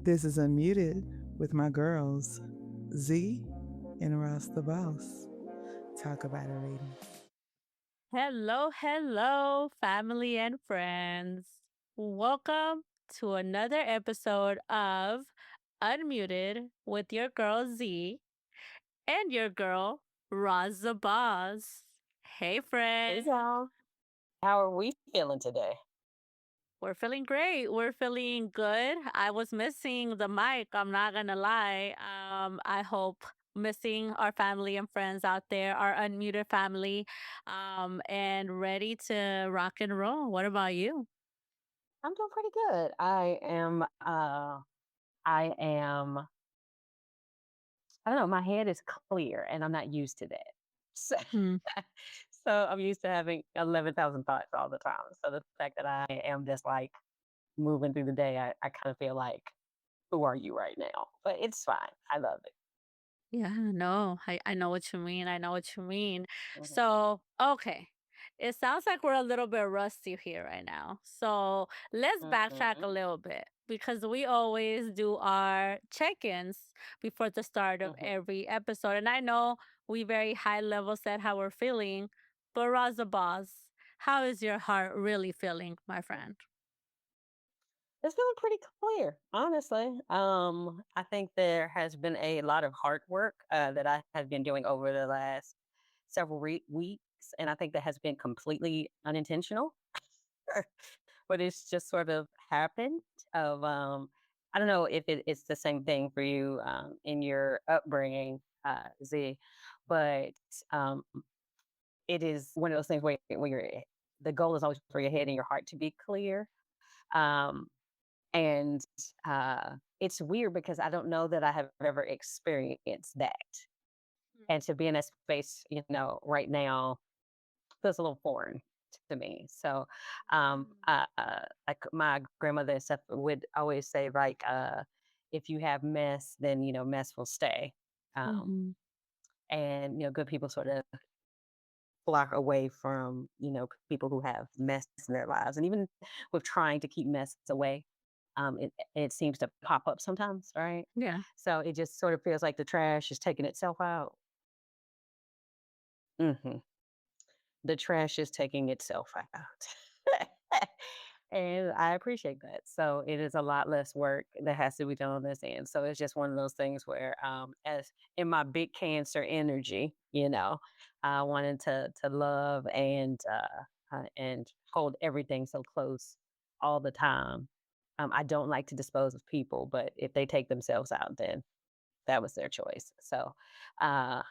This is Unmuted with my girls, Z and Ross the Boss. Talk about it, ladies. Hello, family and friends. Welcome to another episode of Unmuted with your girl Z and your girl Roz the Boss. Hey, Hey friend. y'all. How are we feeling today? We're feeling great. We're feeling good. I was missing the mic. I'm not gonna lie. I hope missing our family and friends out there, our unmuted family, and ready to rock and roll. What about you? I'm doing pretty good. I am I don't know, my head is clear and I'm not used to that. So, Hmm. so I'm used to having 11,000 thoughts all the time. So the fact that I am just like moving through the day, I kind of feel like, who are you right now? But it's fine. I love it. Yeah, no, I know what you mean. I know what you mean. Mhm. So, okay. It sounds like we're a little bit rusty here right now. So let's backtrack a Mhm. little bit because we always do our check ins before the start of Mhm. every episode. And I know we very high level said how we're feeling, but Raza Boss, how is your heart really feeling, my friend? It's feeling pretty clear, honestly. I think there has been a lot of hard work that I have been doing over the last several weeks, and I think that has been completely unintentional, but it's just sort of happened. Of I don't know if it's the same thing for you in your upbringing, Z, but um, it is one of those things where the goal is always for your head and your heart to be clear. Um, and it's weird because I don't know that I have ever experienced that. And to be in a space, right now feels a little foreign to me. So, like my grandmother and stuff would always say, like, if you have mess, then mess will stay. Um, Mm-hmm. and good people sort of flock away from people who have mess in their lives, and even with trying to keep mess away, it seems to pop up sometimes, right? Yeah. So it just sort of feels like the trash is taking itself out. Hmm. The trash is taking itself out. And I appreciate that. So it is a lot less work that has to be done on this end. So it's just one of those things where, as in my big cancer energy, I wanted to love and hold everything so close all the time. I don't like to dispose of people, but if they take themselves out, then that was their choice. So uh,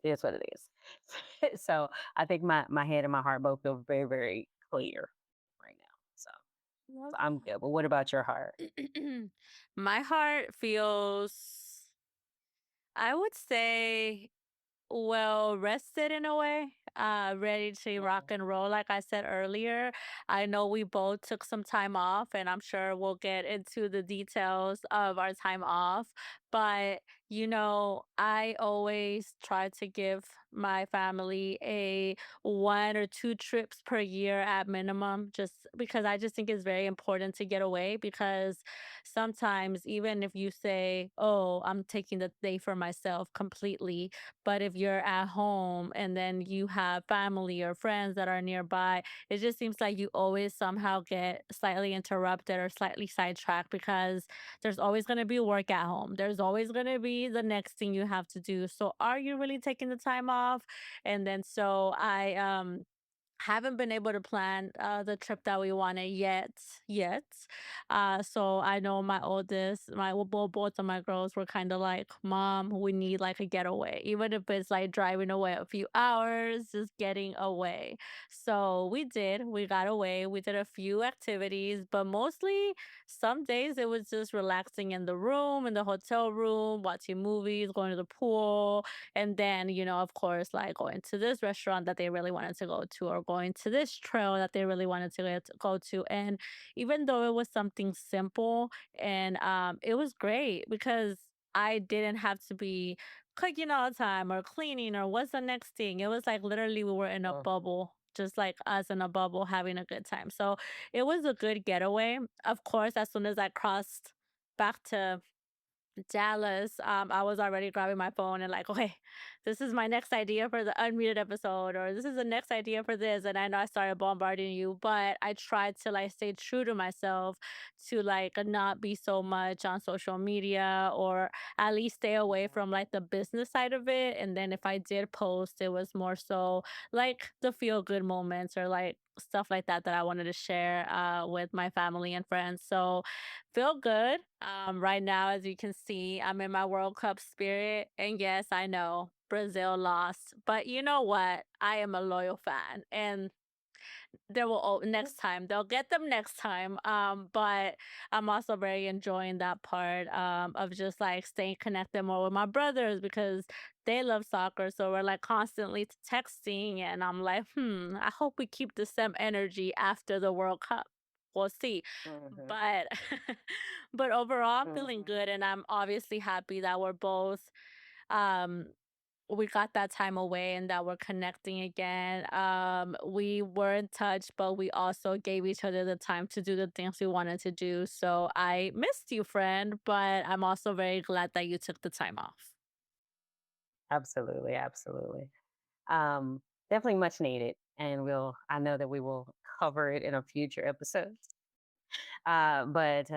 it is what it is. So I think my head and my heart both feel very, very clear right now. So Love I'm good. But what about your heart? that. My heart feels, I would say, well rested in a way, ready to rock Mhm. and roll. Like I said earlier, I know we both took some time off, and I'm sure we'll get into the details of our time off. But, I always try to give my family a 1 or 2 trips per year at minimum, just because I just think it's very important to get away. Because sometimes, even if you say, oh, I'm taking the day for myself completely, but if you're at home and then you have family or friends that are nearby, it just seems like you always somehow get slightly interrupted or slightly sidetracked because there's always going to be work at home. There's always going to be the next thing you have to do. So are you really taking the time off? And then so I haven't been able to plan the trip that we wanted yet. So I know my oldest, both of my girls were kind of like, Mom, we need like a getaway, even if it's like driving away a few hours, just getting away. So we got away, we did a few activities, but mostly some days it was just relaxing in the room, in the hotel room, watching movies, going to the pool, and then, of course, like going to this restaurant that they really wanted to go to, or going to this trail that they really wanted to go to. And even though it was something simple, and it was great because I didn't have to be cooking all the time or cleaning or what's the next thing. It was like literally we were in a Uh, bubble, just like us in a bubble having a good time. So it was a good getaway. Of course, as soon as I crossed back to Dallas, I was already grabbing my phone and like, okay, this is my next idea for the unmuted episode, or this is the next idea for this. And I know I started bombarding you, but I tried to like stay true to myself to like not be so much on social media, or at least stay away Mhm. from like the business side of it. And then if I did post, it was more so like the feel good moments or like stuff like that that I wanted to share with my family and friends. So feel good. Right now, as you can see, I'm in my World Cup spirit. And yes, I know Brazil lost, but you know what? I am a loyal fan. And there will next time they'll get them next time. But I'm also very enjoying that part of just like staying connected more with my brothers because they love soccer. So we're like constantly texting, and I'm like, I hope we keep the same energy after the World Cup. We'll see. Mhm. But but overall I'm feeling Mhm. good, and I'm obviously happy that we're both um we got that time away and that we're connecting again. We were in touch, but we also gave each other the time to do the things we wanted to do. So I missed you, friend, but I'm also very glad that you took the time off. Absolutely, absolutely. Um, Definitely much needed, and I know that we will cover it in a future episode. But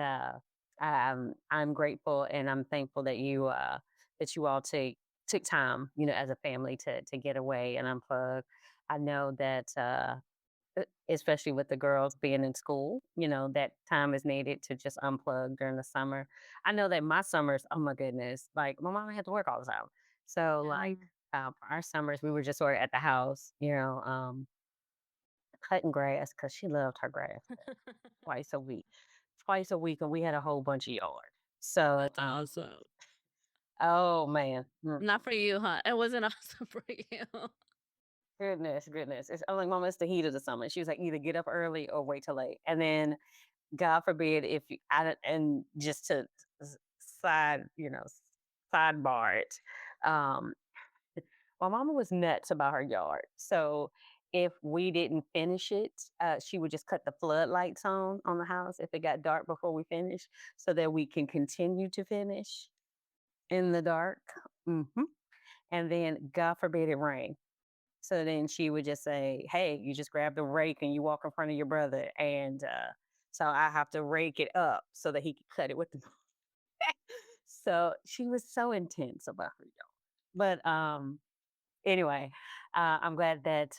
I'm grateful and I'm thankful that you all took time, as a family to get away and unplug. I know that especially with the girls being in school, that time is needed to just unplug during the summer. I know that my summers, oh my goodness, like my mom had to work all the time. So Yeah. like for our summers, we were just sort of at the house, cutting grass because she loved her grass cut twice a week. Twice a week, and we had a whole bunch of yard. So, That's awesome. oh man, Not for you, huh? It wasn't awesome for you. goodness, goodness. It's I'm like, Mama, it's the heat of the summer. She was like, either get up early or wait till late. And then, God forbid, if you, I don't, and just to s- side, sidebar it, um, my mama was nuts about her yard. So, if we didn't finish it, she would just cut the floodlights on the house if it got dark before we finished, so that we can continue to finish in the dark. hmm And then, God forbid, it rained. So then she would just say, "Hey, you just grab the rake and you walk in front of your brother." And so I have to rake it up so that he could cut it with the. So she was so intense about her yard. But anyway, I'm glad that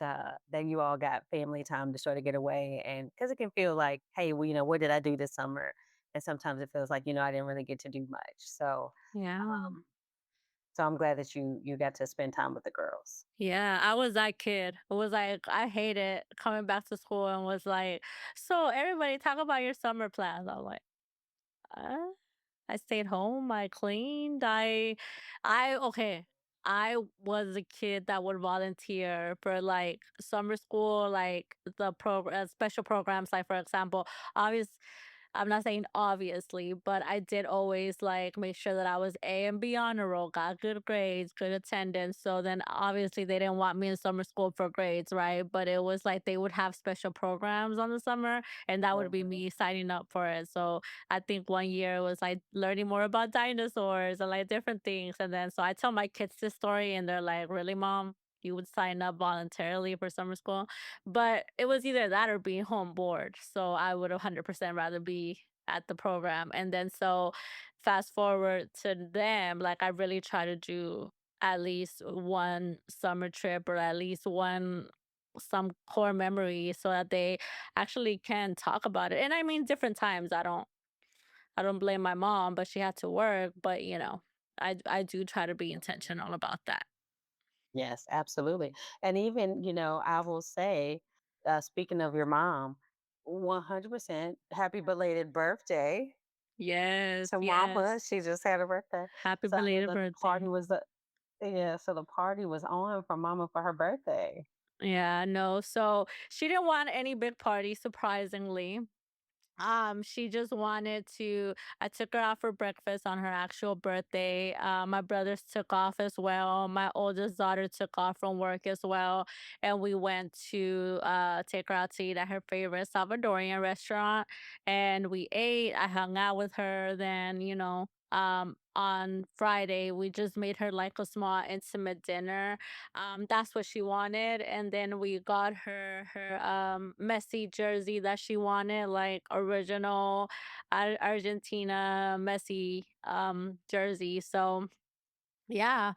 you all got family time to sort of get away, and because it can feel like, hey, well, what did I do this summer? And sometimes it feels like I didn't really get to do much. Yeah. Um, so I'm glad that you got to spend time with the girls. Yeah, I was that kid. It was like I hated coming back to school and was like, so everybody talk about your summer plans. I was like, uh, I stayed home, I cleaned, I okay. I was a kid that would volunteer for like summer school, like the special programs, like for example, obvious I'm not saying obviously, but I did always like make sure that I was A and B honor roll, got good grades, good attendance. So then obviously they didn't want me in summer school for grades, right? But it was like they would have special programs on the summer, and that would be Mhm. me signing up for it. So I think one year it was like learning more about dinosaurs and like different things. And then so I tell my kids this story, and they're like, "Really, mom? You would sign up voluntarily for summer school?" But it was either that or being home bored. So I would 100% rather be at the program. And then so fast forward to them, like I really try to do at least one summer trip or at least one some core memory so that they actually can talk about it. And I mean different times. I don't blame my mom, but she had to work, but I do try to be intentional about that. Yes, absolutely. And even, I will say, speaking of your mom, 100% happy belated birthday Yes, to mama. yes. She just had a birthday. Happy So I know belated that the party birthday. was, yeah, so the party was on for mama for her birthday. Yeah, no. So she didn't want any big party, surprisingly. She just wanted to I took her out for breakfast on her actual birthday. My brothers took off as well. My oldest daughter took off from work as well. And we went to take her out to eat at her favorite Salvadorian restaurant. And we ate. I hung out with her. Then, on Friday, we just made her like a small intimate dinner. That's what she wanted, and then we got her Messi jersey that she wanted, like original Argentina Messi jersey. So yeah,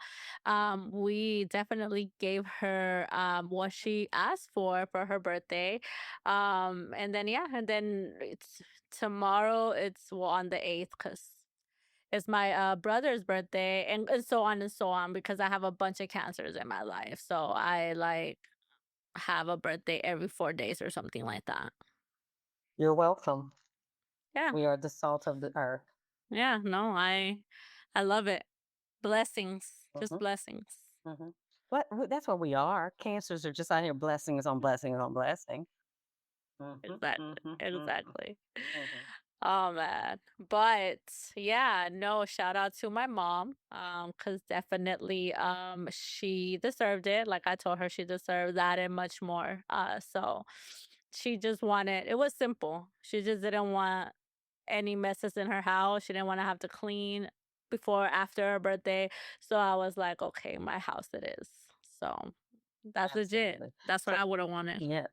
we definitely gave her what she asked for her birthday. And then yeah, and then it's tomorrow. It's well, on the 8th, because it's my brother's birthday, and and so on, because I have a bunch of cancers in my life. So I like have a birthday every 4 days or something like that. You're welcome. Yeah. We are the salt of the earth. Yeah. No, I love it. Blessings. Just Hmm. blessings. Hmm. But that's what we are. Cancers are just out here blessings on blessings on blessings. Hmm. Exactly. Hmm. Hmm. Exactly. Hmm. Oh man. But yeah, no, shout out to my mom. Cause definitely she deserved it. Like I told her she deserved that and much more. So she just wanted it was simple. She just didn't want any messes in her house. She didn't want to have to clean before or after her birthday. So I was like, okay, my house it is. So that's legit. Absolutely. That's what So I would have wanted. yeah.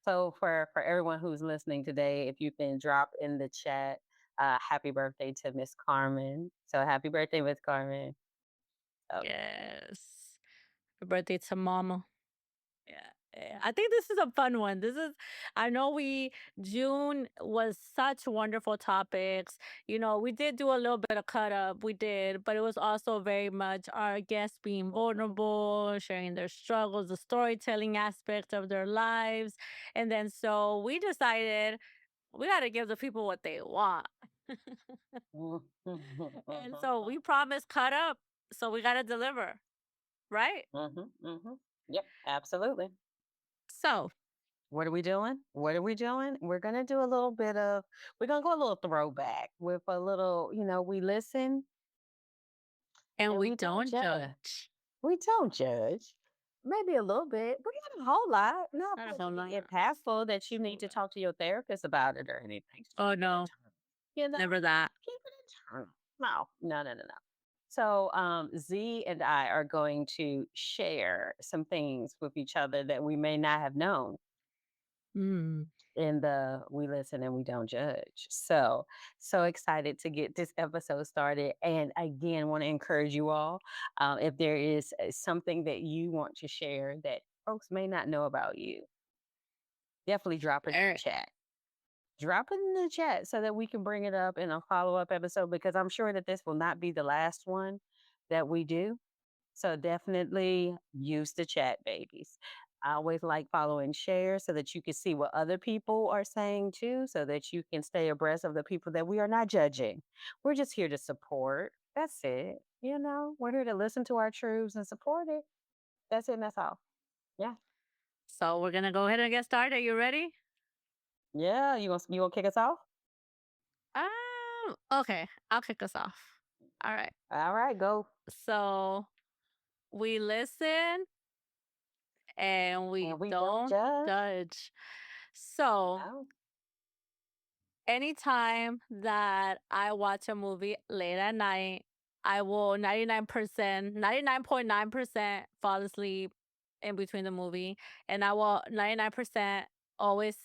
So for everyone who's listening today, if you can drop in the chat, happy birthday to Miss Carmen. So happy birthday, Miss Carmen. Okay. Yes. Happy birthday to mama. Yeah. Yeah. I think this is a fun one. I know June was such wonderful topics. We did do a little bit of cut up, we did, but it was also very much our guests being vulnerable, sharing their struggles, the storytelling aspect of their lives. And then so we decided we got to give the people what they want. And so we promised cut up, so we got to deliver, right? Hmm. Hmm. Yep, absolutely. So, What are we doing? What are we doing? We're gonna go a little throwback with a little, we listen and and we we don't don't judge. judge. We don't judge. Maybe a little bit, but not a whole lot. Not Not a whole really lot. impactful that you need Hold to on. talk to your therapist about it or anything. Just Oh keep it no, internal. You know, never that. keep it internal. No, no, no, no, no. So Z and I are going to share some things with each other that we may not have known Mm. in the we listen and we don't judge. So excited to get this episode started. And again, want to encourage you all, if there is something that you want to share that folks may not know about you, definitely drop it in the Alright. chat. Drop it in the chat so that we can bring it up in a follow-up episode, because I'm sure that this will not be the last one that we do. So definitely use the chat, babies. I always like follow and share so that you can see what other people are saying too, so that you can stay abreast of the people that we are not judging. We're just here to support. That's it. We're here to listen to our troops and support it. That's it. And that's all. Yeah. So we're gonna go ahead and get started. You ready? Yeah. You gonna kick us off? Okay, I'll kick us off. All right. All right, go. So we listen and we And we don't don't judge. judge. So No. anytime that I watch a movie late at night, I will 99.9% fall asleep in between the movie. And I will 99% always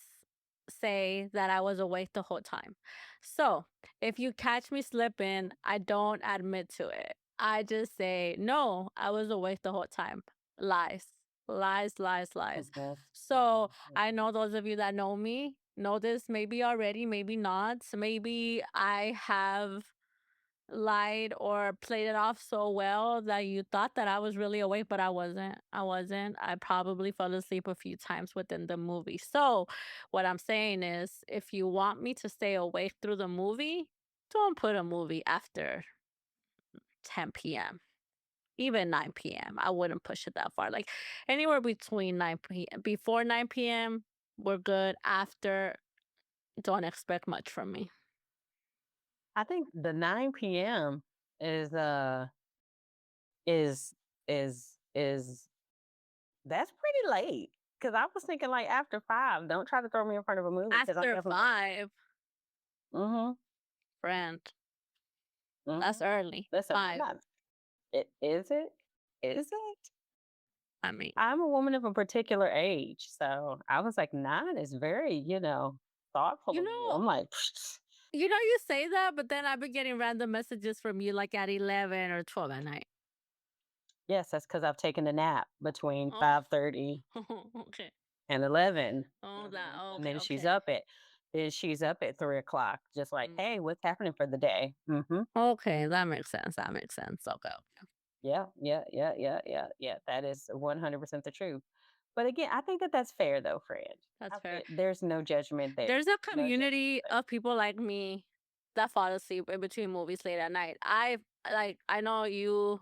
say that I was awake the whole time. So if you catch me slipping, I don't admit to it. I just say, no, I was awake the whole time. Lies, lies, lies, lies. Mhm, So mhm, I know mhm. those of you that know me know this maybe already, maybe not. So maybe I have lied or played it off so well that you thought that I was really awake, but I wasn't. I wasn't. I probably fell asleep a few times within the movie. So what I'm saying is, if you want me to stay awake through the movie, don't put a movie after 10 p.m. Even 9 p.m. I wouldn't push it that far. Like anywhere between 9 p.m. Before 9 p.m., we're good. After don't expect much from me. I think the 9 p.m. is is is that's pretty late. Cause I was thinking like after 5. Don't try to throw me in front of a movie because I'm After definitely 5, mm-hmm. friend, that's Mm-hmm. early. Listen, I'm 5, not it is it? Is it? I mean, I'm a woman of a particular age. So I was like, 9 is very, thoughtful you of you. know I'm like, you say that, but then I've been getting random messages from you, like, at 11 or 12 at night. yes, that's because I've taken a nap between Oh, 5:30 okay. and 11. Oh, that And okay, then okay. she's up at 3 o'clock, just like, Mm. hey, what's happening for the day? Mm-hmm. Okay, that makes sense, that makes sense. Okay, okay. Yeah, yeah, yeah, yeah, yeah, yeah. That is 100% the truth. But again, I think that that's fair though, friend. That's fair. There's no judgment there. There's a No judgment community there. of people like me that fall asleep in between movies late at night. I know you,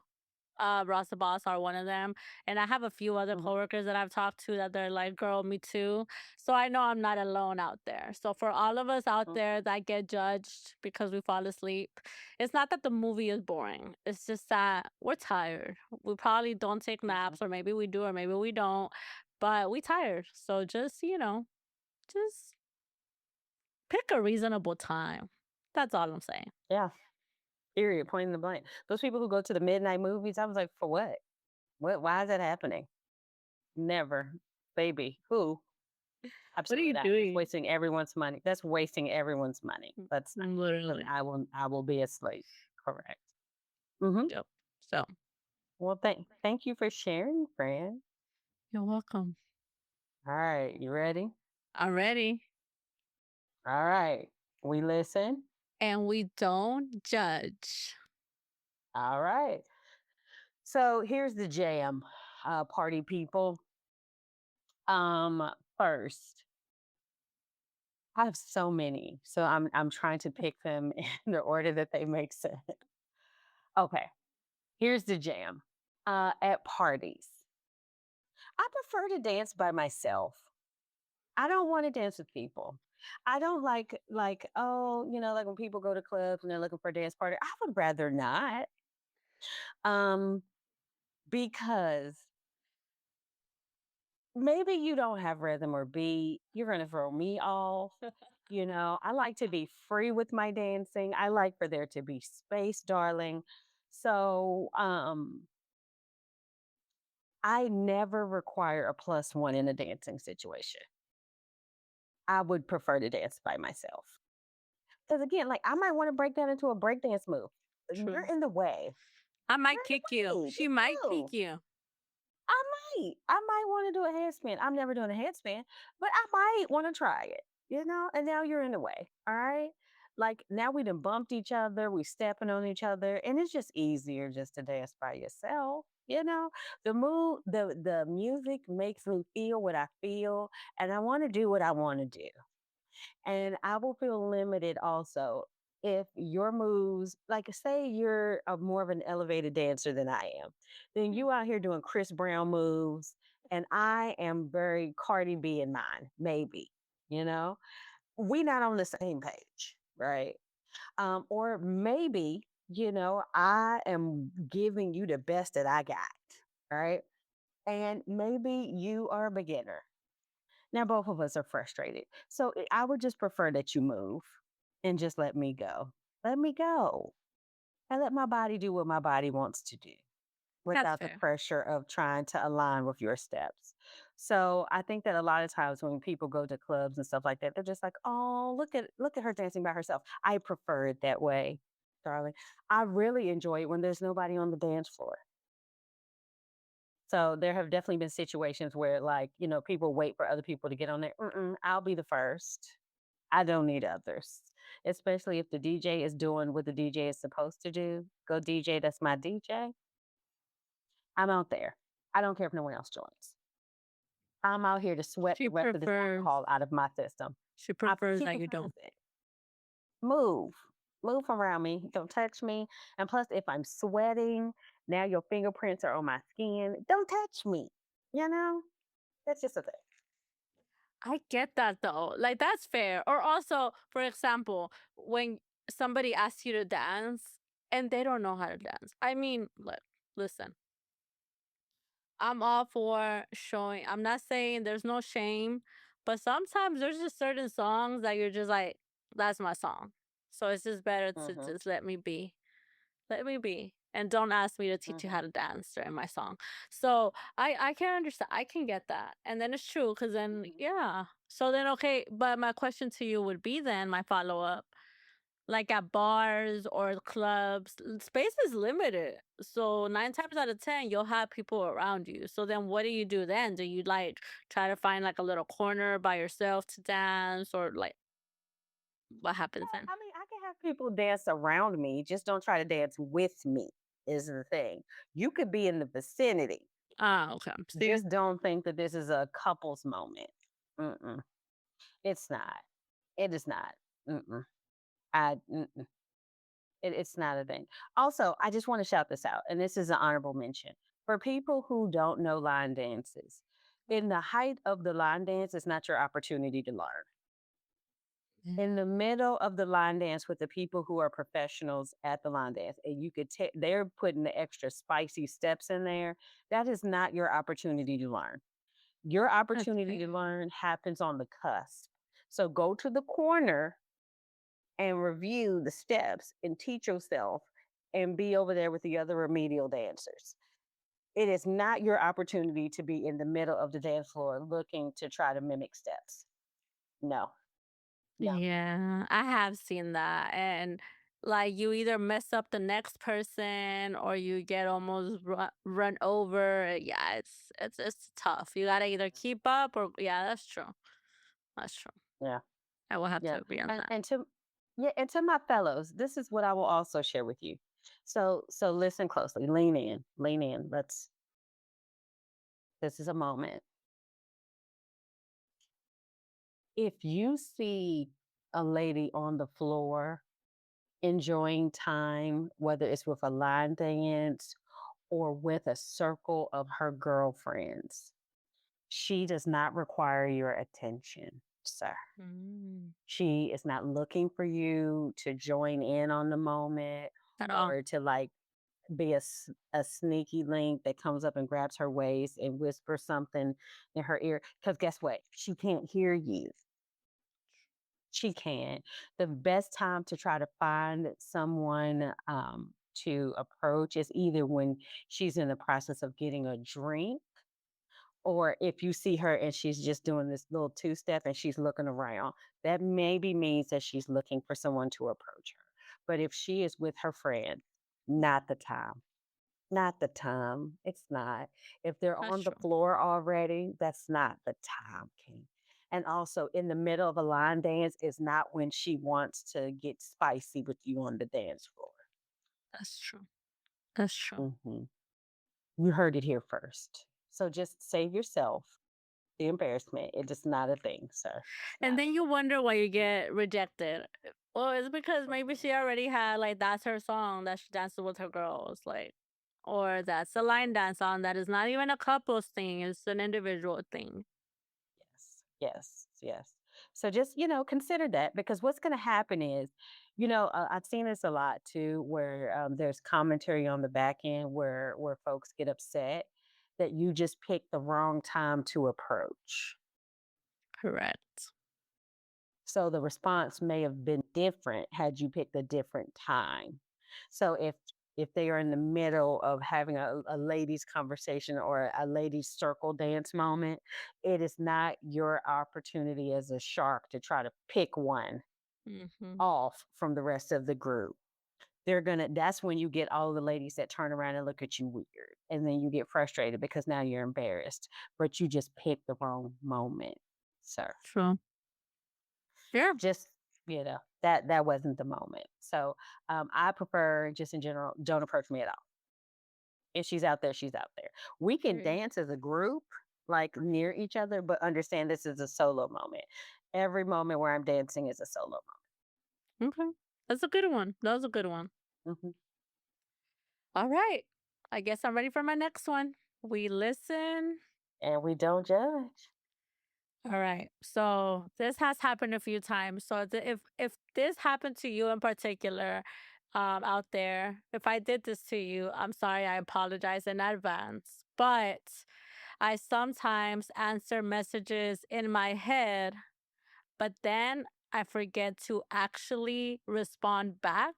Ross the Boss are one of them, and I have a few other Mhm, coworkers that I've talked to that they're like, "Girl, me too." So I know I'm not alone out there. So for all of us out mhm, there that get judged because we fall asleep, it's not that the movie is boring. It's just that we're tired. We probably don't take mhm. naps, or maybe we do, or maybe we don't, but we tired. So just just pick a reasonable time. That's all I'm saying. Yeah. Period. Point in the blank. Those people who go to the midnight movies, I was like, for what? What? Why is that happening? Never, baby. Who? What are Absolutely you not. That's doing? wasting everyone's money. That's wasting everyone's money. That's not. Because Literally. I will be asleep. Correct. Hmm. Yep. So, Well, thank you for sharing, friend. you're welcome. All right, you ready? I'm ready. All right, we listen. And we don't judge. All right. So here's the jam, party people. First, I have so many, so I'm trying to pick them in the order that they make sense. Okay, here's the jam. At parties, I prefer to dance by myself. I don't want to dance with people. I don't like oh like when people go to clubs and they're looking for a dance party. I would rather not. Um, because maybe you don't have rhythm or beat. You're gonna throw me off. I like to be free with my dancing. I like for there to be space, darling. So I never require a plus one in a dancing situation. I would prefer to dance by myself. Because again, like I might want to break that into a breakdance move. You're True. in the way. I You're might in kick you. the way. She Just might kick move. you. I I might want to do a handspin. I'm never doing a handspin, but I might want to try it. And now you're in the way. All right. Like now we done bumped each other, we stepping on each other, and it's just easier just to dance by yourself. The music makes me feel what I feel, and I want to do what I want to do. And I will feel limited also if your moves, like say you're more of an elevated dancer than I am, then Hmm. you out here doing Chris Brown moves, and I am very Cardi B in mine, maybe, you know, we not on the same page, right? Or maybe, I am giving you the best that I got, right? And maybe you are a beginner now, both of us are frustrated. So I would just prefer that you move and just let me go. Let me go and let my body do what my body wants to do That's without the fair. pressure of trying to align with your steps. So I think that a lot of times when people go to clubs and stuff like that, they're just like, "Oh, look at her dancing by herself." I prefer it that way, darling. I really enjoy it when there's nobody on the dance floor. So there have definitely been situations where, like, people wait for other people to get on there. I'll be the first. I don't need others, especially if the DJ is doing what the DJ is supposed to do. Go DJ, that's my DJ. I'm out there. I don't care if no one else joins. I'm out here to sweat She the rest of this prefers alcohol out of my system. she prefers She that you prefers don't. it. Move. Move around me. Don't touch me. And plus, if I'm sweating, now your fingerprints are on my skin. Don't touch me. You know? That's just a thing. I get that though. Like that's fair. Or also, for example, when somebody asks you to dance and they don't know how to dance. I mean, look, listen. I'm all for showing. I'm not saying there's no shame, but sometimes there's just certain songs that you're just like, that's my song. So it's just better to Mhm, just let me be. Let me be. And don't ask me to teach you mhm, how to dance during my song. So I can understand. I can get that. And then it's true because then mhm. yeah. So then okay, but my question to you would be then my follow up, like at bars or clubs, space is limited. So nine times out of ten, you'll have people around you. So then what do you do then? Do you like try to find like a little corner by yourself to dance or like what happens Yeah, then? I mean, I can have people dance around me, just don't try to dance with me, is the thing. You could be in the vicinity, Ah, okay. See? just don't think that this is a couple's moment. Mm-mm. It's not. It is not. Mm-mm. Mm-mm. It's not a thing. Also, I just want to shout this out, and this is an honorable mention. For people who don't know line dances, in the height of the line dance, it's not your opportunity to learn. Yeah. In the middle of the line dance with the people who are professionals at the line dance, and you could take they're putting the extra spicy steps in there. That is not your opportunity to learn. Your That's opportunity to fair. learn happens on the cusp. So go to the corner and review the steps and teach yourself and be over there with the other remedial dancers. It is not your opportunity to be in the middle of the dance floor looking to try to mimic steps. No, no. Yeah, I have seen that. And like you either mess up the next person or you get almost run over. Yeah, it's tough. You gotta either keep up or yeah, that's true. That's true. Yeah. I will have to Yeah. agree on And that. and to yeah, and to my fellows, this is what I will also share with you. So listen closely. Lean in. Lean in. This is a moment. If you see a lady on the floor enjoying time, whether it's with a line dance or with a circle of her girlfriends, she does not require your attention, sir. Mm, She is not looking for you to join in on the moment at all. or to like be a sneaky link that comes up and grabs her waist and whispers something in her ear. Because guess what? She can't hear you. She can't. The best time to try to find someone to approach is either when she's in the process of getting a drink, or if you see her and she's just doing this little two step and she's looking around. That maybe means that she's looking for someone to approach her. But if she is with her friend, not the time. Not the time. It's not. If they're That's on the true. floor already, that's not the time, King. And also, in the middle of a line dance is not when she wants to get spicy with you on the dance floor. That's true. That's true. Mhm. You heard it here first. So just save yourself the embarrassment. It is not a thing, sir. It's And not. then you wonder why you get rejected. Well, it's because maybe she already had like that's her song that she dances with her girls, like, or that's a line dance song that is not even a couples thing; it's an individual thing. Yes, yes, yes. So just, consider that because what's going to happen is, I've seen this a lot too, where there's commentary on the back end where folks get upset that you just picked the wrong time to approach. Correct. So the response may have been different had you picked a different time. So if they are in the middle of having a ladies conversation or a ladies circle dance moment, it is not your opportunity as a shark to try to pick one Hmm. off from the rest of the group. That's when you get all the ladies that turn around and look at you weird. And then you get frustrated because now you're embarrassed, but you just picked the wrong moment, sir. True. Yeah. Just, that wasn't the moment. So I prefer just in general, don't approach me at all. If she's out there, she's out there. We can Period. dance as a group, like near each other, but understand this is a solo moment. Every moment where I'm dancing is a solo Okay. That's a good one. That was a good one. moment. Mhm. All right. I guess I'm ready for my next one. We listen. And we don't judge. All right. So this has happened a few times. So if this happened to you in particular, out there, if I did this to you, I'm sorry. I apologize in advance. But I sometimes answer messages in my head, but then I forget to actually respond back.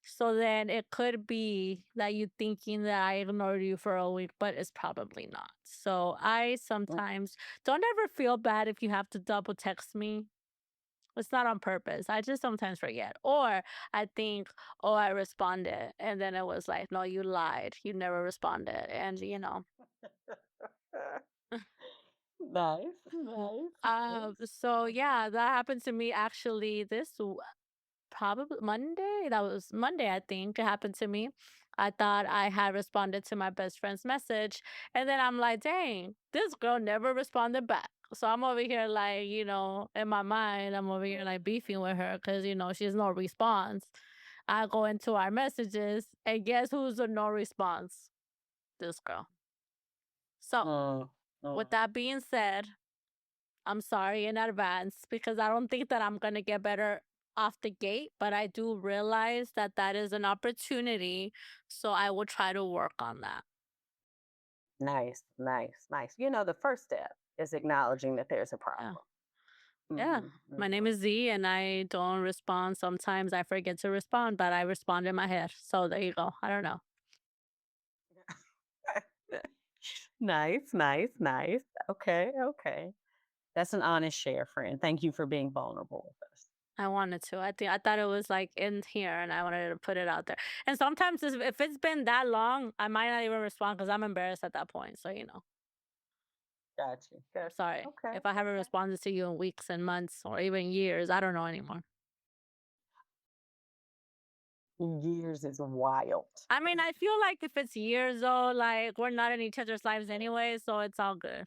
So then it could be that you thinking that I ignored you for a week, but it's probably not. So I Mm. sometimes don't ever feel bad if you have to double text me. It's not on purpose. I just sometimes forget. Or I think, oh, I responded. And then it was like, no, you lied. You never responded. And, Nice, nice, nice. so yeah, that happened to me actually probably Monday. That was Monday, I think. It happened to me. I thought I had responded to my best friend's message. And then I'm like, dang, this girl never responded back. So I'm over here, like, in my mind, I'm over here, like, beefing with her because, she's no response. I go into our messages, and guess who's the no response? This girl. So, Mm, with mm. that being said, I'm sorry in advance because I don't think that I'm going to get better off the gate, but I do realize that that is an opportunity. So I will try to work on that. Nice, nice, nice. The first step is acknowledging that there's a Yeah. problem. Yeah. Hmm, My name hmm. is Z and I don't respond. Sometimes I forget to respond, but I respond in my head. So there you go. I don't know. Nice, nice, nice. Okay, okay. That's an honest share, friend. Thank you for being vulnerable with us. I wanted to. I thought it was like in here and I wanted to put it out there. And sometimes if it's been that long, I might not even respond because I'm embarrassed at that point. So, Got you. Got you. sorry. Okay, If I haven't okay. responded to you in weeks and months or even years, I don't know anymore. Years is wild. I mean, I feel like if it's years old, like we're not in each other's lives anyway, so it's all good.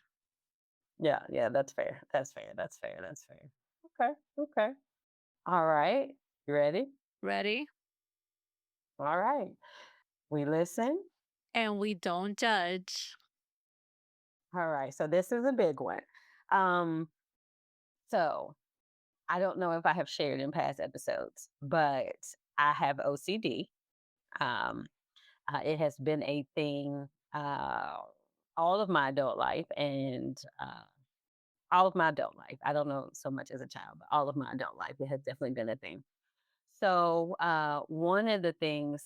Yeah, yeah, that's fair. That's fair. That's fair. That's fair. Okay, okay. All right. You ready? Ready? All right. We listen. And we don't judge. All right. So this is a big one. Um, so I don't know if I have shared in past episodes, but I have OCD. Um, it has been a thing all of my adult life and all of my adult life. I don't know so much as a child, but all of my adult life, it has definitely been a thing. So, one of the things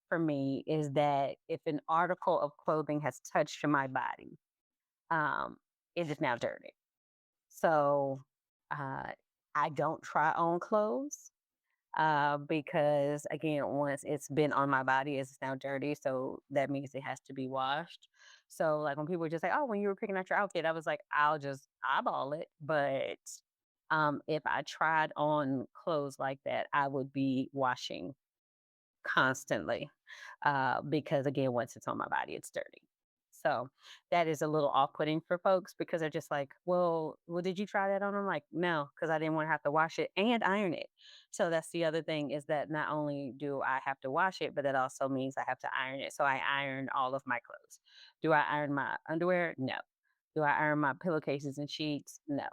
for me is that if an article of clothing has touched my body, um, it is now dirty. So, uh, I don't try on clothes because, again, once it's been on my body, it's now dirty. So that means it has to be washed. So, like when people just say, "Oh, when you were picking out your outfit," I was like, "I'll just eyeball it." But if I tried on clothes like that, I would be washing constantly because, again, once it's on my body, it's dirty. So that is a little off-putting for folks because they're just like, well, did you try that on? I'm like, no, because I didn't want to have to wash it and iron it. So that's the other thing is that not only do I have to wash it, but that also means I have to iron it. So I iron all of my clothes. Do I iron my underwear? No. Do I iron my pillowcases and sheets? No.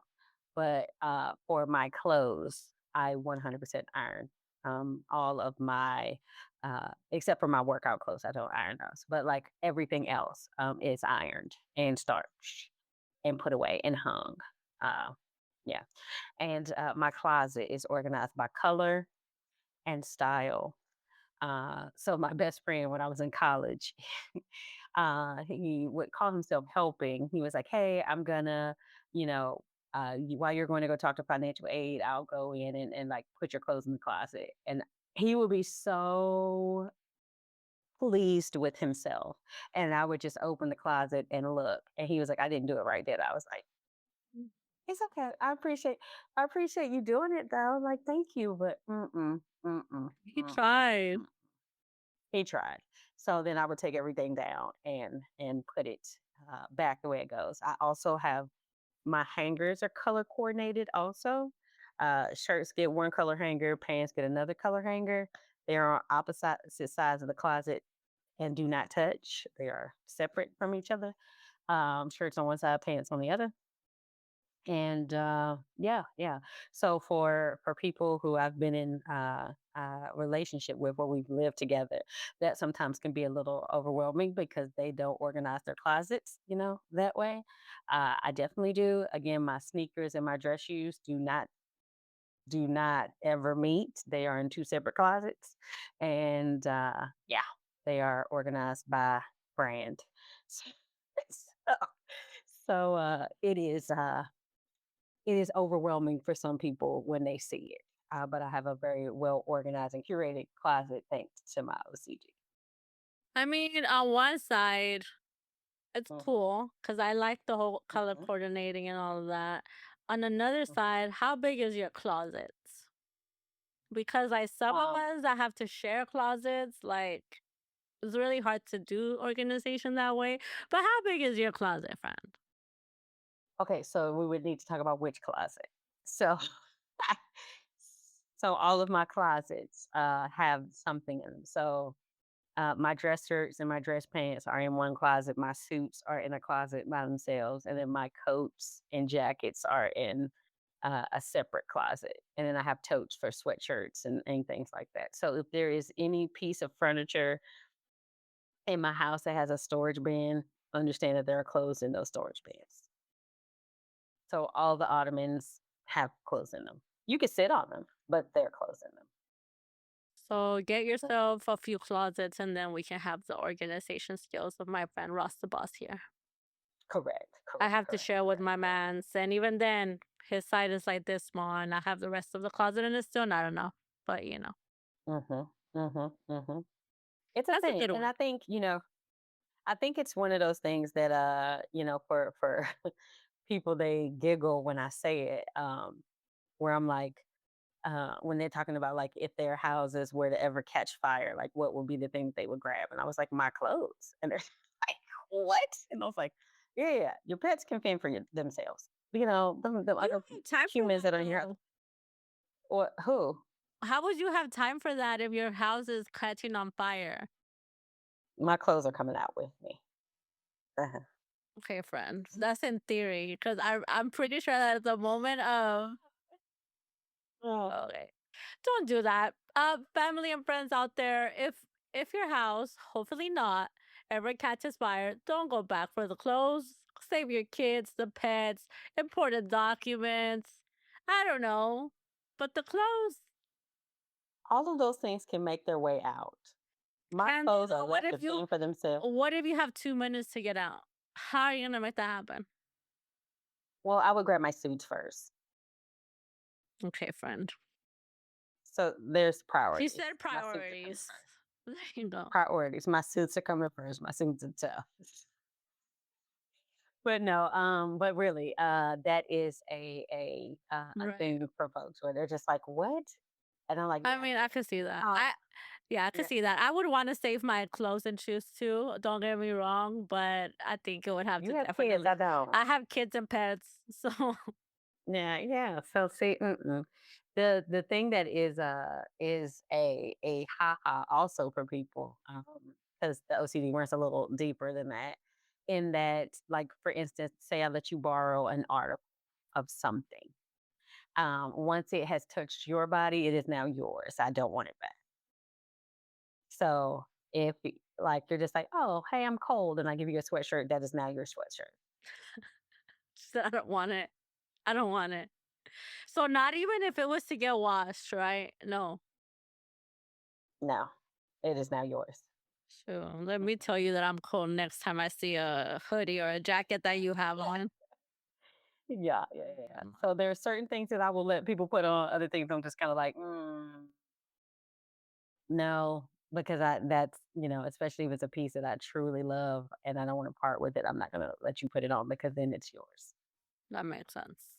But for my clothes, I 100% iron all of my, except for my workout clothes. I don't iron those, but like everything else is ironed and starched and put away and hung. Uh, yeah. And my closet is organized by color and style. So my best friend when I was in college, he would call himself helping. He was like, "Hey, I'm gonna, you know, while you're going to go talk to financial aid, I'll go in and like put your clothes in the closet." And he would be so pleased with himself. And I would just open the closet and look. And he was like, "I didn't do it right then." I was like, "It's okay. I appreciate you doing it though. Like, thank you, but He tried. mm." He tried. So then I would take everything down and put it back the way it goes. I also have my hangers are color coordinated. Also, shirts get one color hanger, pants get another color hanger. They are on opposite sides of the closet and do not touch. They are separate from each other. Shirts on one side, pants on the other. And yeah, yeah. So for people who I've been in relationship with, where we've lived together, that sometimes can be a little overwhelming because they don't organize their closets, that way. I definitely do. Again, my sneakers and my dress shoes do not ever meet. They are in two separate closets, and yeah, they are organized by brand. So, so it is overwhelming for some people when they see it. But I have a very well organized and curated closet thanks to my OCD. I mean, on one side, it's Hmm. cool because I like the whole color Hmm. coordinating and all of that. On another Hmm. side, how big is your closet? Because like some of Um, us that have to share closets, like it's really hard to do organization that way. But how big is your closet, friend? okay, so we would need to talk about which closet. So, so all of my closets have something in them. So my dress shirts and my dress pants are in one closet. My suits are in a closet by themselves, and then my coats and jackets are in a separate closet. And then I have totes for sweatshirts and things like that. So if there is any piece of furniture in my house that has a storage bin, understand that there are clothes in those storage bins. So all the ottomans have clothes in them. You can sit on them, but there are clothes in them. So get yourself a few closets and then we can have the organization skills of my friend Ross the boss here. Correct, I correct, have to correct, share with correct. my Yeah. man's, and even then, his side is like this small, and I have the rest of the closet, and it's still not enough. But Mhm, mhm, mhm. It's a that's a thing, good and one. I think it's one of those things that for people, they giggle when I say it, where I'm like, when they're talking about like if their houses were to ever catch fire, like what would be the thing that they would grab? And I was like, my clothes. And they're like, what? And I was like, yeah, yeah, yeah, your pets can fend for themselves. The You other don't have time for humans that that are in your house, though. or who? How would you have time for that if your house is catching on fire? My clothes are coming out with me. Uh-huh. Okay, friend. That's in theory, because I'm pretty sure that at the moment of Oh. okay, don't do that. Family and friends out there, if your house, hopefully not, ever catches fire, don't go back for the clothes. Save your kids, the pets, important documents. I don't know, but the clothes. All of those things can make their way out. My And clothes are left to fend for themselves. what if you have 2 minutes to get out? How are you gonna make that happen? Well, I would grab my suits first. Okay, friend. So there's She priorities. said My suits are coming priorities. first. There you go. Priorities. My suits are coming first. My suits are tough. But no, but really, that is a Right. thing for folks where they're just like, "What?" And I'm like, I "Yeah, mean, I could see that. um, Yeah, I could yeah, see that. I would want to save my clothes and shoes too. Don't get me wrong, but I think it would have you to have kids, definitely. I don't." I have kids and pets, so Yeah, yeah. So see, the thing that is a ha ha also for people, because the OCD runs a little deeper than that. In that, like for instance, say I let you borrow an article of something. Once it has touched your body, it is now yours. I don't want it back. So if like you're just like, oh, hey, I'm cold, and I give you a sweatshirt, that is now your sweatshirt. I don't want it. I don't want it. So not even if it was to get washed, right? No. No, it is now yours. Sure. Let me tell you that I'm cold next time I see a hoodie or a jacket that you have on. Yeah, yeah, yeah, yeah. Mm, So there are certain things that I will let people put on. Other things I'm just kind of like, no, because that's especially if it's a piece that I truly love and I don't want to part with it. I'm not gonna let you put it on because then it's yours. that makes sense.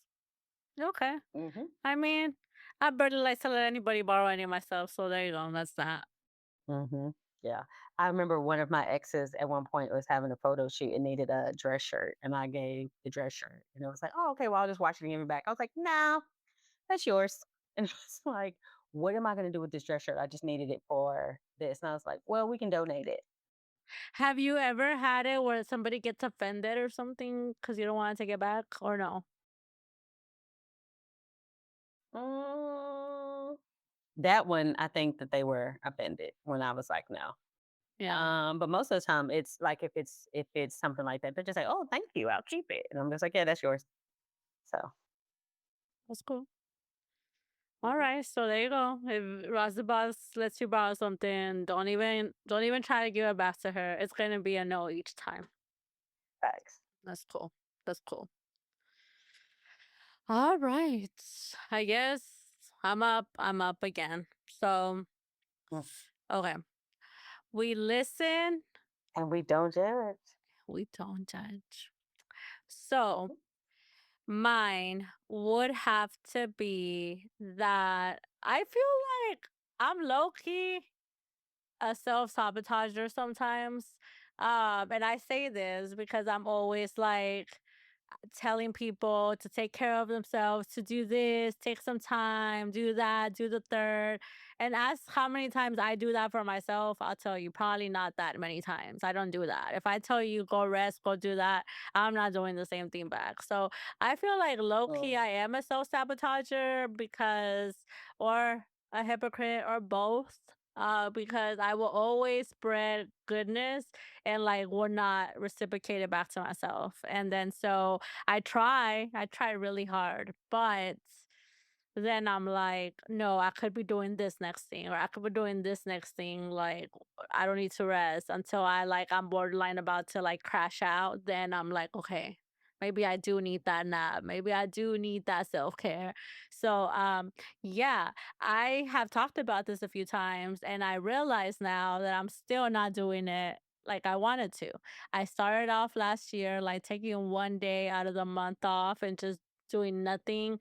Okay. Hmm. I mean, I barely like to let anybody borrow any of myself, so there you go. That's that. Hmm. Yeah, I remember one of my exes at one point was having a photo shoot and needed a dress shirt, and I gave the dress shirt, and it was like, oh, okay, well, I'll just wash it and give it back. I was like, no, that's yours. And it's like, what am I going to do with this dress shirt? I just needed it for this. And I was like, well, we can donate it. Have you ever had it where somebody gets offended or something because you don't want to take it back or no? Mm, that one, I think that they were offended when I was like, no. Yeah, But most of the time, it's like if it's something like that, they're just like, "Oh, thank you, I'll keep it," and I'm just like, "Yeah, that's yours." So, that's cool. All mhm, right, so there you go. If Razabas lets you borrow something, don't even try to give it back to her. It's gonna be a no each time. facts. That's cool. That's cool. All right. I guess I'm up. I'm up again. So Mm, okay. We listen, and we don't judge. we don't judge. So mine would have to be that I feel like I'm low key a self-sabotager sometimes. And I say this because I'm always like telling people to take care of themselves, to do this, take some time, do that, do the third. And ask how many times I do that for myself. I'll tell you, probably not that many times. I don't do that. If I tell you go rest, go do that, I'm not doing the same thing back. So I feel like low key, Mm, I am a self sabotager because, or a hypocrite, or both. Because I will always spread goodness and like will not reciprocate it back to myself. And then so I try really hard, but then I'm like, no, I could be doing this next thing, or I could be doing this next thing. Like, I don't need to rest until I'm borderline about to like crash out. Then I'm like, okay, maybe I do need that nap. Maybe I do need that self care. So, yeah, I have talked about this a few times, and I realize now that I'm still not doing it like I wanted to. I started off last year, like taking one day out of the month off and just doing nothing,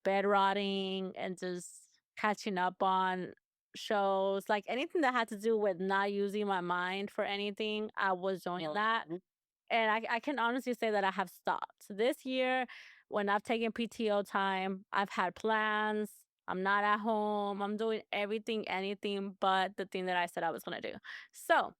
bed rotting, and just catching up on shows, like anything that had to do with not using my mind for anything. I was doing that. mhm, And I can honestly say that I have stopped. This year, when I've taken PTO time, I've had plans. I'm not at home. I'm doing everything, anything but the thing that I said I was going to do. So,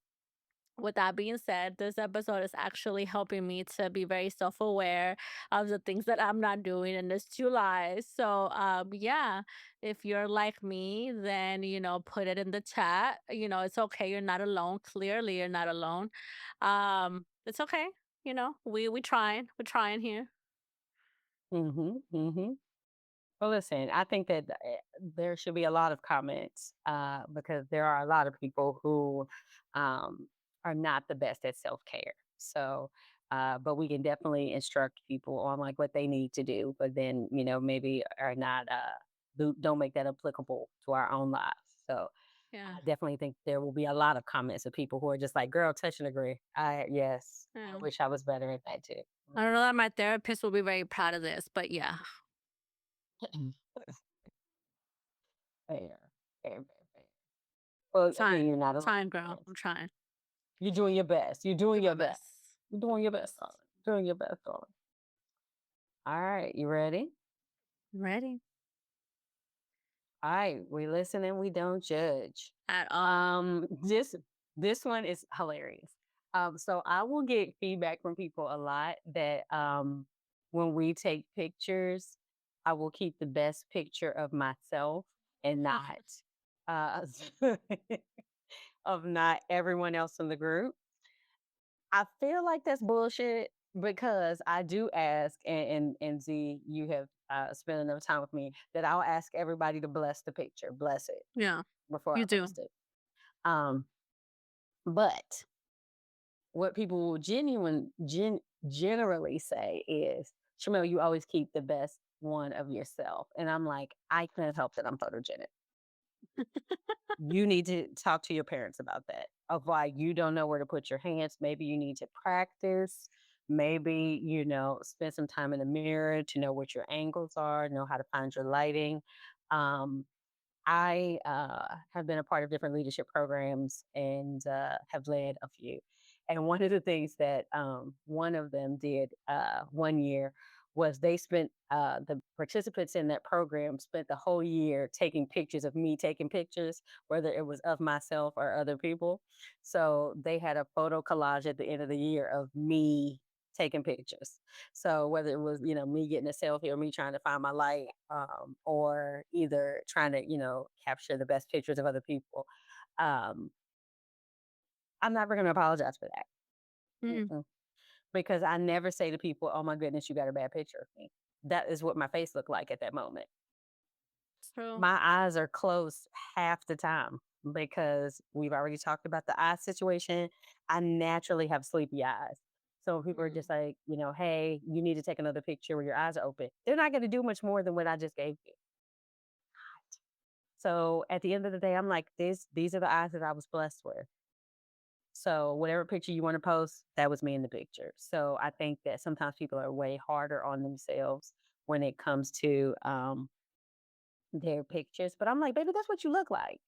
with that being said, this episode is actually helping me to be very self aware of the things that I'm not doing in this July. So, yeah, if you're like me, then, put it in the chat. It's okay. You're not alone. Clearly, you're not alone. It's okay. We're trying here. mhm, mhm. Well, listen, I think that there should be a lot of comments because there are a lot of people who um, are not the best at self care. So, but we can definitely instruct people on like what they need to do, but then maybe are not don't make that applicable to our own lives. So, Yeah. I definitely think there will be a lot of comments of people who are just like, "Girl, touch and agree." I Yes, I Yeah. wish I was better at that too. I don't know that my therapist will be very proud of this, but yeah, Fair, fair, fair, fair. Well, again, trying, you're not alone. trying, girl. I'm trying. You're doing your best. You're doing Do my your best. best. You're doing your best, darling. Doing your best, darling. All right, you ready? I'm ready All right, we listen and we don't judge. at all. This one is hilarious. So I will get feedback from people a lot that when we take pictures, I will keep the best picture of myself and not uh of not everyone else in the group. I feel like that's bullshit because I do ask, and Z, you have spent enough time with me that I'll ask everybody to bless the picture, bless it Yeah, before you I do. post it. Um, but what people will generally say is, Shamel, you always keep the best one of yourself, and I'm like, I can't help that I'm photogenic. You need to talk to your parents about that, of why you don't know where to put your hands. Maybe you need to practice. Maybe, spend some time in the mirror to know what your angles are, know how to find your lighting. Um, I have been a part of different leadership programs and have led a few. And one of the things that one of them did one year was they spent the participants in that program spent the whole year taking pictures of me taking pictures, whether it was of myself or other people. So they had a photo collage at the end of the year of me taking pictures. So whether it was, me getting a selfie or me trying to find my light, or either trying to, capture the best pictures of other people, um, I'm never going to apologize for that. Mm, Mm-mm. Because I never say to people, "Oh my goodness, you got a bad picture of me." That is what my face looked like at that moment. true. My eyes are closed half the time because we've already talked about the eye situation. I naturally have sleepy eyes. So people are Mm, just like, hey, you need to take another picture where your eyes are open. They're not going to do much more than what I just gave you. So at the end of the day, I'm like, these are the eyes that I was blessed with. So whatever picture you want to post, that was me in the picture. So I think that sometimes people are way harder on themselves when it comes to their pictures. But I'm like, baby, that's what you look like.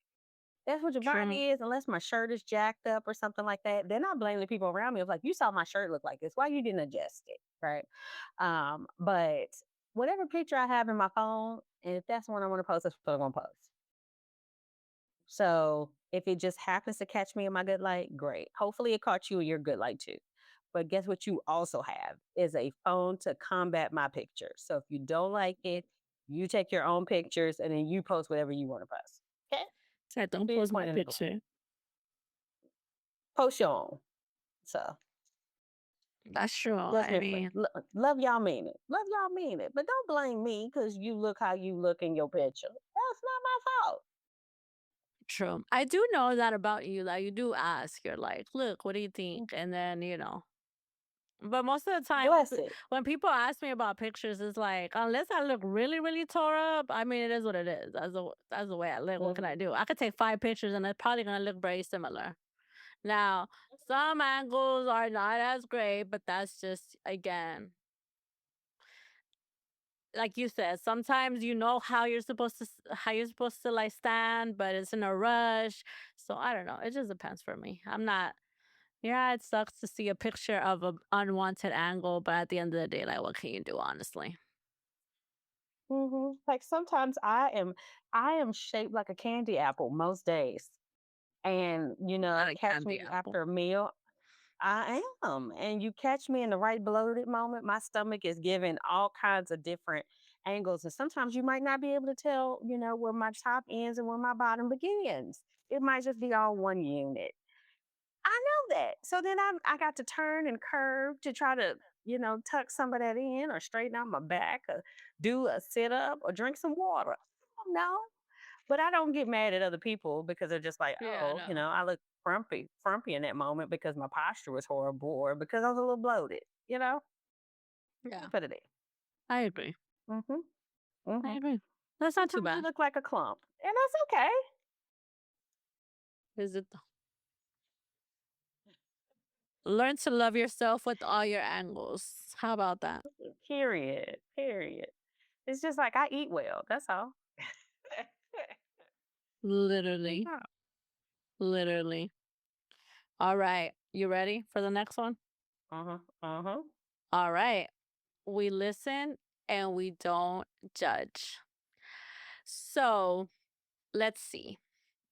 That's what your true. body is, unless my shirt is jacked up or something like that. Then I blame the people around me. Of like, you saw my shirt look like this. Why you didn't adjust it, right? But whatever picture I have in my phone, and if that's the one I want to post, that's what I'm gonna post. So if it just happens to catch me in my good light, great. Hopefully it caught you in your good light too. But guess what you also have is a phone to combat my picture. So if you don't like it, you take your own pictures and then you post whatever you want to post. Okay? So don't Be the post point my in the globe. picture. Post your own. So That's true. that's I different. mean, Love y'all mean it. Love y'all mean it. But don't blame me because you look how you look in your picture. That's not my fault. true. I do know that about you. Like you do ask. You're like, look, what do you think? And then But most of the time, Bless it. when people ask me about pictures, it's like unless I look really, really tore up. I mean, it is what it is. That's the way I live. What can I Mhm. do? I could take 5 pictures, and it's probably gonna look very similar. Now, some angles are not as great, but that's just again, like you said. Sometimes you know how you're supposed to how you're supposed to like stand, but it's in a rush. So I don't know. It just depends for me. I'm not. Yeah, it sucks to see a picture of an unwanted angle, but at the end of the day, like, what can you do, honestly? Like sometimes I am shaped like a candy apple most days. And Not a catch candy me apple. after a meal. I am. And you catch me in the right bloated moment, my stomach is giving all kinds of different angles. And sometimes you might not be able to tell, where my top ends and where my bottom begins. It might just be all one unit. I know that. So then I got to turn and curve to try to, tuck some of that in or straighten out my back or do a sit up or drink some water. I don't know. But I don't get mad at other people because they're just like, Yeah, oh, no. I look frumpy in that moment because my posture was horrible or because I was a little bloated, you know? Yeah, Put it in. I agree. Mm-hmm. I Mm-hmm. agree. That's not too Sometimes you bad. look like a clump, and that's okay. Is it though? Learn to love yourself with all your angles. How about that? Period. Period. It's just like I eat well. That's all. Literally. Literally. All right. You ready for the next one? Uh-huh. Uh-huh. All right. We listen and we don't judge. So let's see.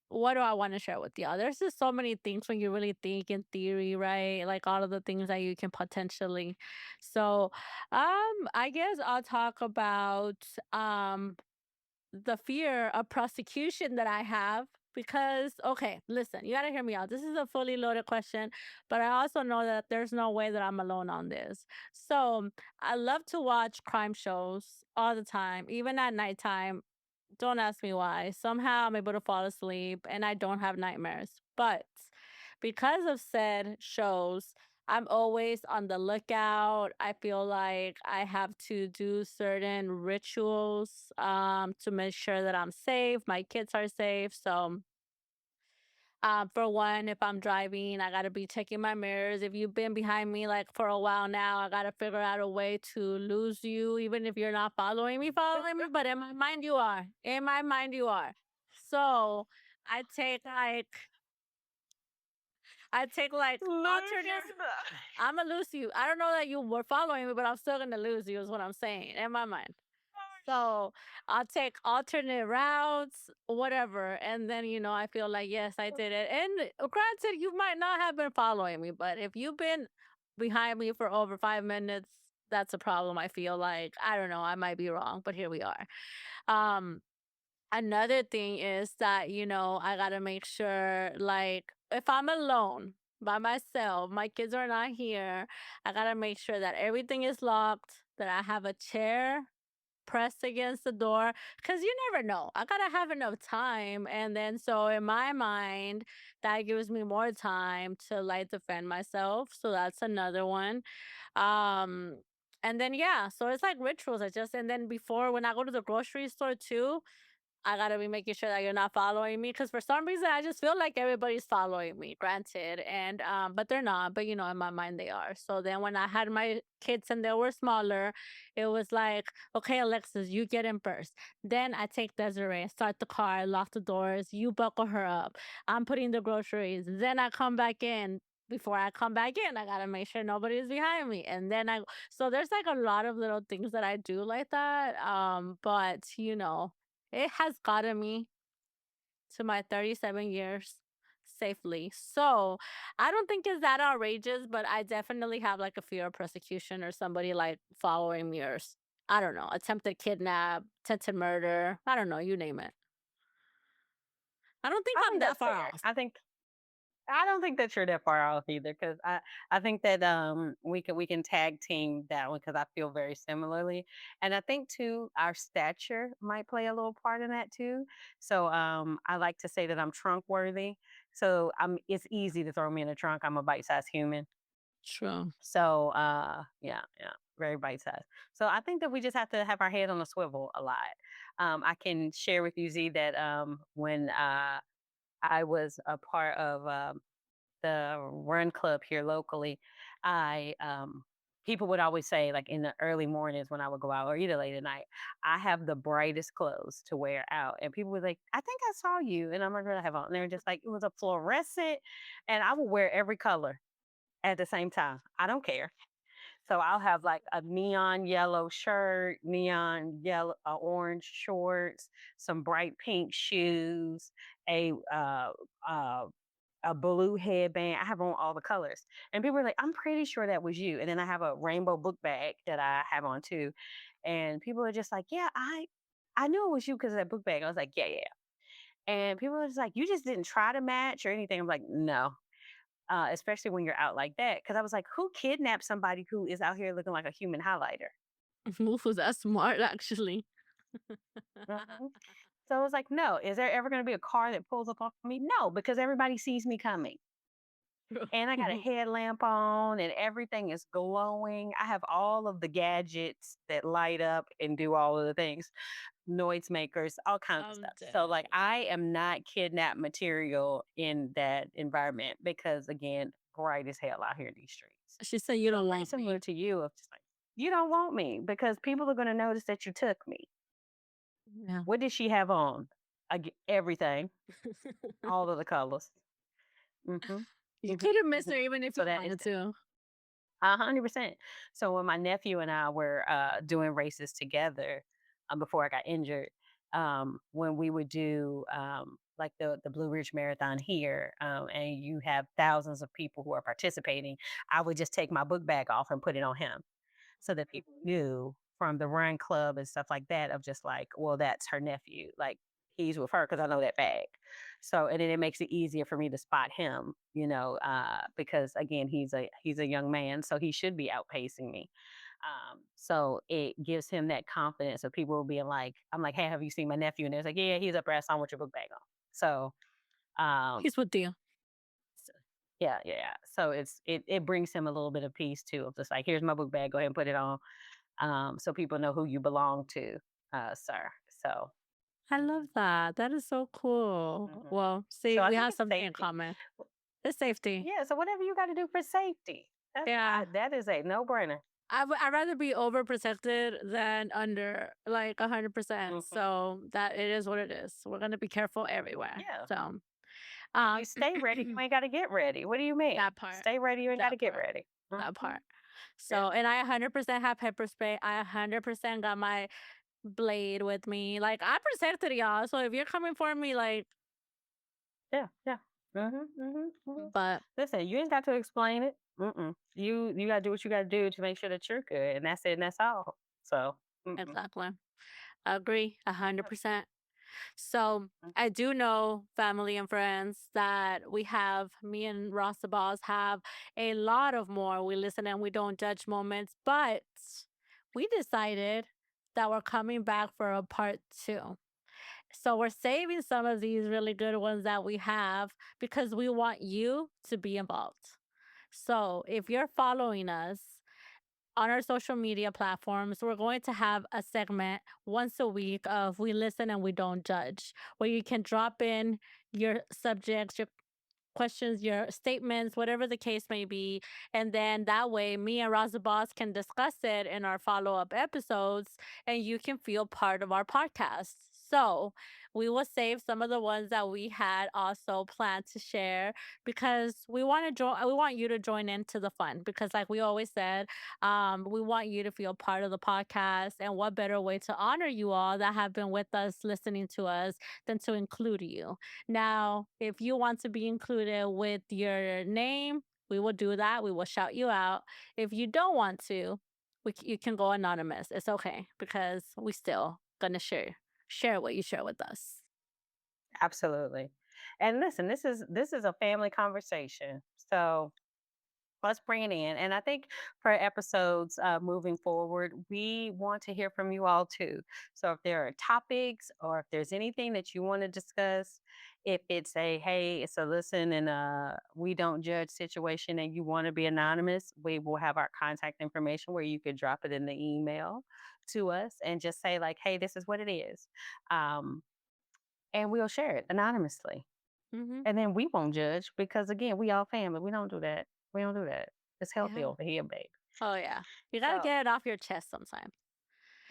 What do I want to share with y'all? There's just so many things when you really think in theory, right? Like all of the things that you can potentially. So, I guess I'll talk about the fear of prosecution that I have because okay, listen, you got to hear me out. This is a fully loaded question, but I also know that there's no way that I'm alone on this. So, I love to watch crime shows all the time, even at nighttime. Don't ask me why. Somehow I'm able to fall asleep and I don't have nightmares. But because of said shows, I'm always on the lookout. I feel like I have to do certain rituals to make sure that I'm safe, my kids are safe. So for one, if I'm driving, I gotta be checking my mirrors. If you've been behind me like for a while now, I gotta figure out a way to lose you, even if you're not following me. But in my mind, you are. In my mind, you are. So I take like Lose alternates. your mind. I'm gonna lose you. I don't know that you were following me, but I'm still gonna lose you. Is what I'm saying in my mind. So I'll take alternate routes, whatever. And then, I feel like, yes, I did it. And granted, you might not have been following me, but if you've been behind me for over 5 minutes, that's a problem. I feel like I don't know. I might be wrong, but here we are. Um, Another thing is that, I gotta make sure, like, if I'm alone by myself, my kids are not here, I gotta make sure that everything is locked, that I have a chair pressed against the door, because you never know. I gotta have enough time. And then, so in my mind, that gives me more time to like defend myself. So that's another one. Um, and then, yeah, so it's like rituals. And then before, when I go to the grocery store too, I gotta be making sure that you're not following me, because for some reason I just feel like everybody's following me. Granted, and but they're not. But in my mind they are. So then when I had my kids and they were smaller, it was like, okay, Alexis, you get in first. Then I take Desiree, start the car, lock the doors. You buckle her up. I'm putting the groceries. Then I come back in. Before I come back in, I gotta make sure nobody is behind me, and then I. So there's like a lot of little things that I do like that. But it has gotten me to my 37 years safely. So I don't think it's that outrageous, but I definitely have like a fear of persecution or somebody like following me or I don't know, attempted kidnap, attempted murder. I don't know, you name it. I don't think I I'm think that that's far fair. off. I don't think that you're that far off either, because I think that we can tag team that one, because I feel very similarly, and I think too our stature might play a little part in that too. So I like to say that I'm trunk worthy. So it's easy to throw me in a trunk. I'm a bite sized human. True. So yeah, yeah, very bite sized. So I think that we just have to have our head on a swivel a lot. I can share with you, Z, that when I was a part of the run club here locally, I people would always say, like, in the early mornings when I would go out, or either late at night, I have the brightest clothes to wear out. And people were like, I think I saw you. And I'm like, what do I have on? And they're just like, it was a fluorescent. And I will wear every color at the same time. I don't care. So I'll have like a neon yellow shirt, neon yellow, orange shorts, some bright pink shoes, a uh, a blue headband. I have on all the colors. And people are like, I'm pretty sure that was you. And then I have a rainbow book bag that I have on too. And people are just like, yeah, I knew it was you because of that book bag. I was like, yeah, yeah. And people are just like, you just didn't try to match or anything. I'm like, no. Especially when you're out like that. Cause I was like, who kidnapped somebody who is out here looking like a human highlighter? Was that smart actually? Mhm. So I was like, no, is there ever going to be a car that pulls up on me? No, because everybody sees me coming. And I got a headlamp on and everything is glowing. I have all of the gadgets that light up and do all of the things, noise makers, all kinds of I'm stuff. So, like, dead. I am not kidnap material in that environment because, again, bright as hell out here in these streets. She said you So, don't very want similar me. to you, of just like, you don't want me because people are going to notice that you took me. Yeah. What did she have on? Everything, all of the colors. Mm-hmm. You Mm-hmm. couldn't miss Hmm. her even if So you that is wanted to. 100%. So when my nephew and I were doing races together before I got injured, when we would do like the Blue Ridge Marathon here, and you have thousands of people who are participating, I would just take my book bag off and put it on him so that people knew from the run club and stuff like that of just like, well, that's her nephew. Like he's with her because I know that bag. So and then it makes it easier for me to spot him, because again, he's a young man, so he should be outpacing me. So it gives him that confidence of people being like, I'm like, hey, have you seen my nephew? And they're like, yeah, he's up there. I saw him with your book bag on. So um He's with you. so, yeah, yeah, yeah. So it brings him a little bit of peace too, of just like, here's my book bag, go ahead and put it on, so people know who you belong to, sir. So, I mhm, love that. That is so cool. mhm. Well, see, So I we think have it's something in safety. common. It's safety. Yeah. So whatever you got to do for safety, Yeah. that is a no brainer. I'd rather be overprotected than under like 100%. Hmm. So that it is what it is. We're gonna be careful everywhere. Yeah. So If you um stay ready, you ain't got to get ready. What do you mean? that part. Stay ready, you ain't got to That get part. ready. That Hmm. part. Yeah. So and I 100% have pepper spray. I 100% got my blade with me. Like I protected y'all. So if you're coming for me, like Yeah. Yeah. Hmm. Hmm. Hmm. but Listen, you ain't got to explain it. You gotta do what you gotta do to make sure that you're good, and that's it, and that's all. So, mm-mm. Exactly. I agree 100%. So Mm. I do know, family and friends, that we have, me and Rasta Boss have a lot of more we listen and we don't judge moments, but we decided that we're coming back for a part two. So we're saving some of these really good ones that we have because we want you to be involved. So if you're following us, on our social media platforms, we're going to have a segment once a week of We Listen and We Don't Judge, where you can drop in your subjects, your questions, your statements, whatever the case may be. And then that way, me and Raza Boss can discuss it in our follow up episodes, and you can feel part of our podcast. So we will save some of the ones that we had also planned to share because we want to join. We want you to join into the fun because, like we always said, we want you to feel part of the podcast. And what better way to honor you all that have been with us, listening to us, than to include you? Now, if you want to be included with your name, we will do that. We will shout you out. If you don't want to, you can go anonymous. It's okay because we still gonna share what you share with us. Absolutely. And listen, this is a family conversation. So let's bring it in. And I think for episodes moving forward, we want to hear from you all too. So if there are topics or if there's anything that you want to discuss, if it's a hey, it's a listen and we don't judge situation and you want to be anonymous, we will have our contact information where you could drop it in the email to us and just say like, hey, this is what it is. Um, and we'll share it anonymously. Hmm. And then we won't judge because again, we all family. We don't do that. We don't do that. It's healthy Yeah. over here, babe. Oh yeah. You gotta So, get it off your chest sometimes.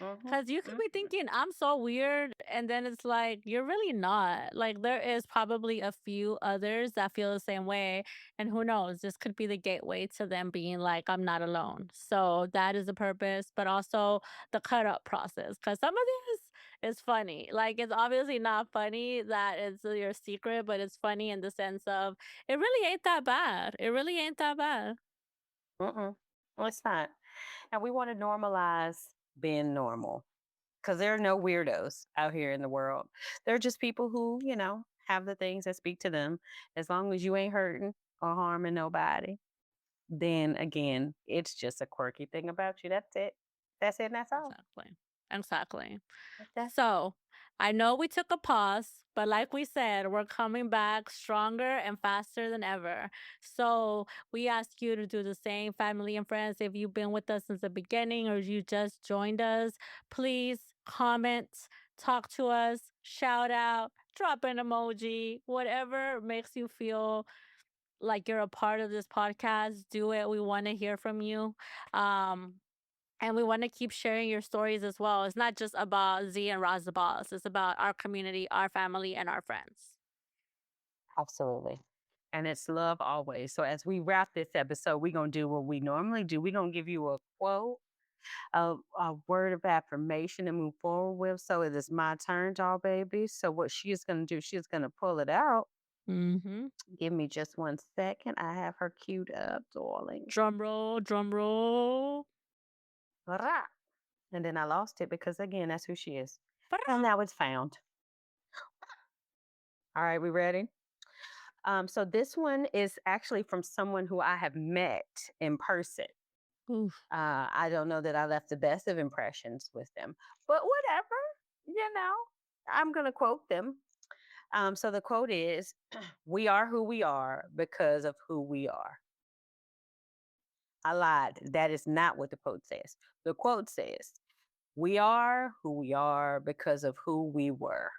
mhm, 'Cause you could be mhm. thinking, "I'm so weird," and then it's like, you're really not. Like, there is probably a few others that feel the same way, and who knows, this could be the gateway to them being like, "I'm not alone." So, that is the purpose, but also the cut up process. Cause some of this is funny. Like, it's obviously not funny that it's your secret, but it's funny in the sense of, it really ain't that bad. It really ain't that bad. Mm-mm. Well, it's not. And we want to normalize being normal because there are no weirdos out here in the world. They're just people who, have the things that speak to them. As long as you ain't hurting or harming nobody, then again, it's just a quirky thing about you. That's it. That's it. And that's all. Exactly. Exactly. That's So I know we took a pause, but like we said, we're coming back stronger and faster than ever. So we ask you to do the same, family and friends. If you've been with us since the beginning or you just joined us, please comment, talk to us, shout out, drop an emoji, whatever makes you feel like you're a part of this podcast. Do it. We want to hear from you. Um, and we want to keep sharing your stories as well. It's not just about Z and Raz the Boss. It's about our community, our family, and our friends. absolutely. And it's love always. So as we wrap this episode, we're gonna do what we normally do. We're gonna give you a quote, a word of affirmation to move forward with. So it is my turn, y'all, baby. So what she is gonna do, she's gonna pull it out. Mm-hmm. Give me just 1 second. I have her queued up, darling. Drum roll, drum roll. Rah. And then I lost it because again, that's who she is. Ba-da. And now it's found. All right, we ready? So this one is actually from someone who I have met in person. Oof. I don't know that I left the best of impressions with them, but whatever, you know, I'm going to quote them. So the quote is, we are who we are because of who we are. I lied. That is not what the quote says. The quote says, we are who we are because of who we were.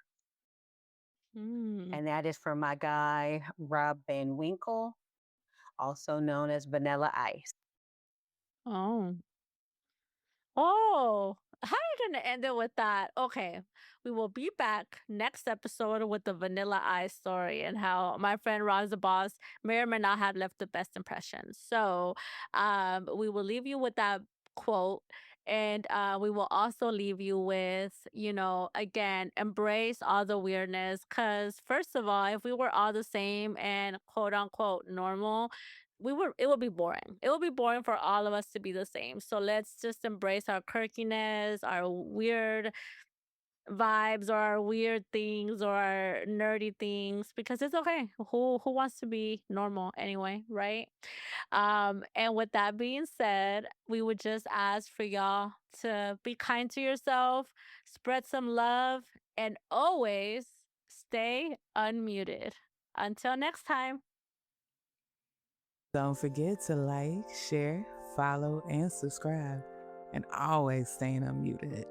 Mm. And that is from my guy, Rob Van Winkle, also known as Vanilla Ice. Oh. Oh, how are you gonna end it with that? Okay, we will be back next episode with the Vanilla Ice story and how my friend Roz the Boss may or may not have left the best impression. So, we will leave you with that quote, and we will also leave you with, again, embrace all the weirdness. Because first of all, if we were all the same and quote unquote normal, it would be boring. It would be boring for all of us to be the same. So let's just embrace our quirkiness, our weird vibes, or our weird things, or our nerdy things, because it's okay. Who wants to be normal anyway, right? And with that being said, we would just ask for y'all to be kind to yourself, spread some love, and always stay unmuted. Until next time. Don't forget to like, share, follow, and subscribe. And always staying unmuted.